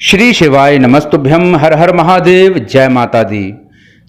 श्री शिवाय नमस्तुभ्यं। हर हर महादेव। जय माता दी।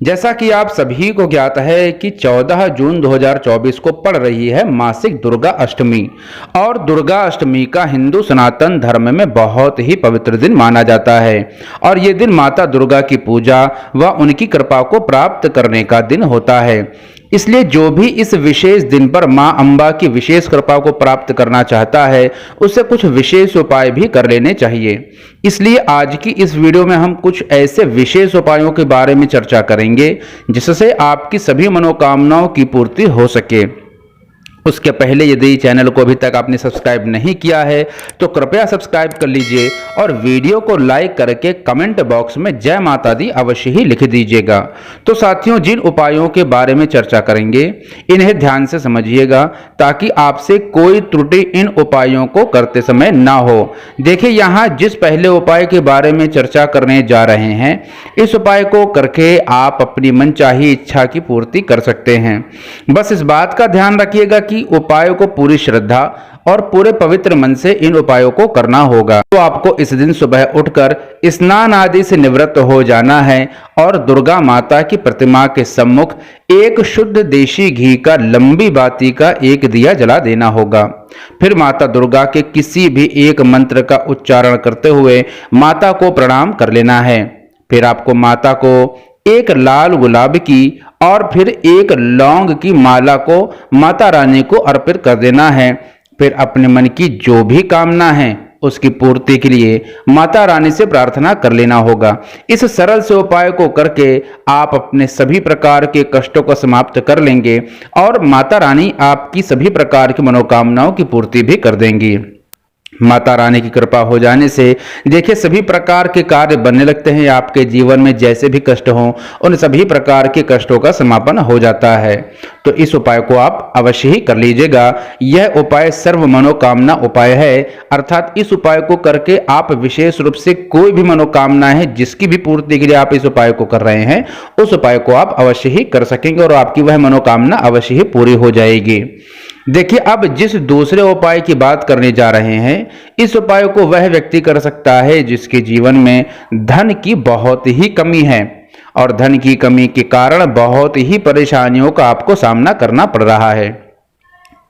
जैसा कि आप सभी को ज्ञात है कि 14 जून 2024 को पड़ रही है मासिक दुर्गा अष्टमी, और दुर्गा अष्टमी का हिंदू सनातन धर्म में बहुत ही पवित्र दिन माना जाता है। और ये दिन माता दुर्गा की पूजा व उनकी कृपा को प्राप्त करने का दिन होता है। इसलिए जो भी इस विशेष दिन पर मां अंबा की विशेष कृपा को प्राप्त करना चाहता है, उसे कुछ विशेष उपाय भी कर लेने चाहिए। इसलिए आज की इस वीडियो में हम कुछ ऐसे विशेष उपायों के बारे में चर्चा करेंगे जिससे आपकी सभी मनोकामनाओं की पूर्ति हो सके। उसके पहले यदि चैनल को अभी तक आपने सब्सक्राइब नहीं किया है तो कृपया सब्सक्राइब कर लीजिए और वीडियो को लाइक करके कमेंट बॉक्स में जय माता दी अवश्य ही लिख दीजिएगा। तो साथियों, जिन उपायों के बारे में चर्चा करेंगे इन्हें ध्यान से समझिएगा ताकि आपसे कोई त्रुटि इन उपायों को करते समय ना हो। देखिए, यहाँ जिस पहले उपाय के बारे में चर्चा करने जा रहे हैं, इस उपाय को करके आप अपनी मनचाही इच्छा की पूर्ति कर सकते हैं। बस इस बात का ध्यान रखिएगा कि उपायों को पूरी श्रद्धा और पूरे पवित्र मन से इन उपायों को करना होगा। तो आपको इस दिन सुबह उठकर स्नान आदि से निवृत्त हो जाना है और दुर्गा माता की प्रतिमा के सम्मुख एक शुद्ध देशी घी का लंबी बाती का एक दिया जला देना होगा। फिर माता दुर्गा के किसी भी एक मंत्र का उच्चारण करते हुए माता को प्रणाम कर लेना है। फिर आपको माता को एक लाल गुलाब की और फिर एक लौंग की माला को माता रानी को अर्पित कर देना है। फिर अपने मन की जो भी कामना है उसकी पूर्ति के लिए माता रानी से प्रार्थना कर लेना होगा। इस सरल से उपाय को करके आप अपने सभी प्रकार के कष्टों को समाप्त कर लेंगे और माता रानी आपकी सभी प्रकार की मनोकामनाओं की पूर्ति भी कर देंगी। माता रानी की कृपा हो जाने से देखिए सभी प्रकार के कार्य बनने लगते हैं। आपके जीवन में जैसे भी कष्ट हों उन सभी प्रकार के कष्टों का समापन हो जाता है। तो इस उपाय को आप अवश्य ही कर लीजिएगा। यह उपाय सर्व मनोकामना उपाय है, अर्थात इस उपाय को करके आप विशेष रूप से कोई भी मनोकामना है जिसकी भी पूर्ति के लिए आप इस उपाय को कर रहे हैं, उस उपाय को आप अवश्य ही कर सकेंगे और आपकी वह मनोकामना अवश्य ही पूरी हो जाएगी। देखिए, अब जिस दूसरे उपाय की बात करने जा रहे हैं, इस उपाय को वह व्यक्ति कर सकता है जिसके जीवन में धन की बहुत ही कमी है और धन की कमी के कारण बहुत ही परेशानियों का आपको सामना करना पड़ रहा है।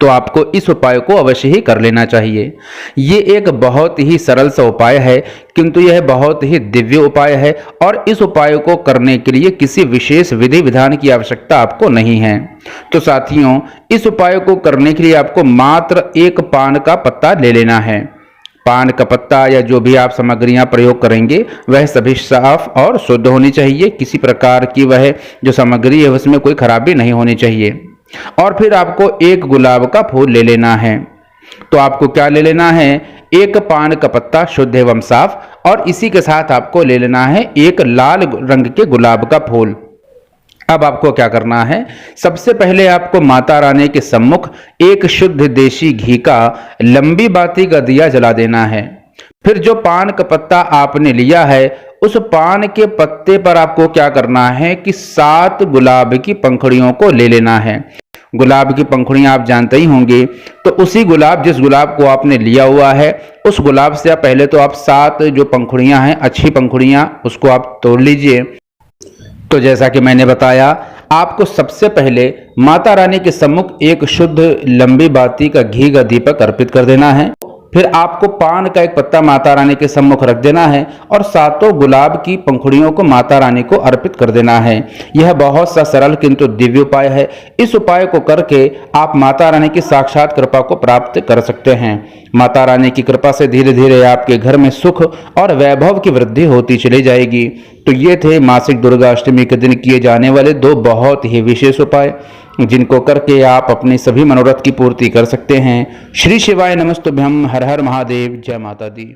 तो आपको इस उपाय को अवश्य ही कर लेना चाहिए। ये एक बहुत ही सरल सा उपाय है, किंतु यह बहुत ही दिव्य उपाय है और इस उपाय को करने के लिए किसी विशेष विधि विधान की आवश्यकता आपको नहीं है। तो साथियों, इस उपाय को करने के लिए आपको मात्र एक पान का पत्ता ले लेना है। पान का पत्ता या जो भी आप सामग्रियां प्रयोग करेंगे वह सभी साफ और शुद्ध होनी चाहिए। किसी प्रकार की वह जो सामग्री है उसमें कोई खराबी नहीं होनी चाहिए। और फिर आपको एक गुलाब का फूल ले लेना है। तो आपको क्या ले लेना है? एक पान का पत्ता शुद्ध एवं साफ, और इसी के साथ आपको ले लेना है एक लाल रंग के गुलाब का फूल। अब आपको क्या करना है? सबसे पहले आपको माता रानी के सम्मुख एक शुद्ध देशी घी का लंबी बाती का दिया जला देना है। फिर जो पान का पत्ता आपने लिया है उस पान के पत्ते पर आपको क्या करना है कि 7 गुलाब की पंखुड़ियों को ले लेना है। गुलाब की पंखुड़ियां आप जानते ही होंगे, तो उसी गुलाब जिस गुलाब को आपने लिया हुआ है उस गुलाब से आप पहले तो आप 7 जो पंखुड़ियां हैं, अच्छी पंखुड़ियां, उसको आप तोड़ लीजिए। तो जैसा कि मैंने बताया, आपको सबसे पहले माता रानी के सम्मुख एक शुद्ध लंबी बाती का घी का दीपक अर्पित कर देना है। फिर आपको पान का एक पत्ता माता रानी के सम्मुख रख देना है और 7 गुलाब की पंखुड़ियों को माता रानी को अर्पित कर देना है। यह बहुत सा सरल किंतु दिव्य उपाय है। इस उपाय को करके आप माता रानी की साक्षात कृपा को प्राप्त कर सकते हैं। माता रानी की कृपा से धीरे धीरे आपके घर में सुख और वैभव की वृद्धि होती चली जाएगी। तो ये थे मासिक दुर्गा अष्टमी के दिन किए जाने वाले 2 बहुत ही विशेष उपाय, जिनको करके आप अपने सभी मनोरथ की पूर्ति कर सकते हैं। श्री शिवाय नमस्तुभ्यं। हर हर महादेव। जय माता दी।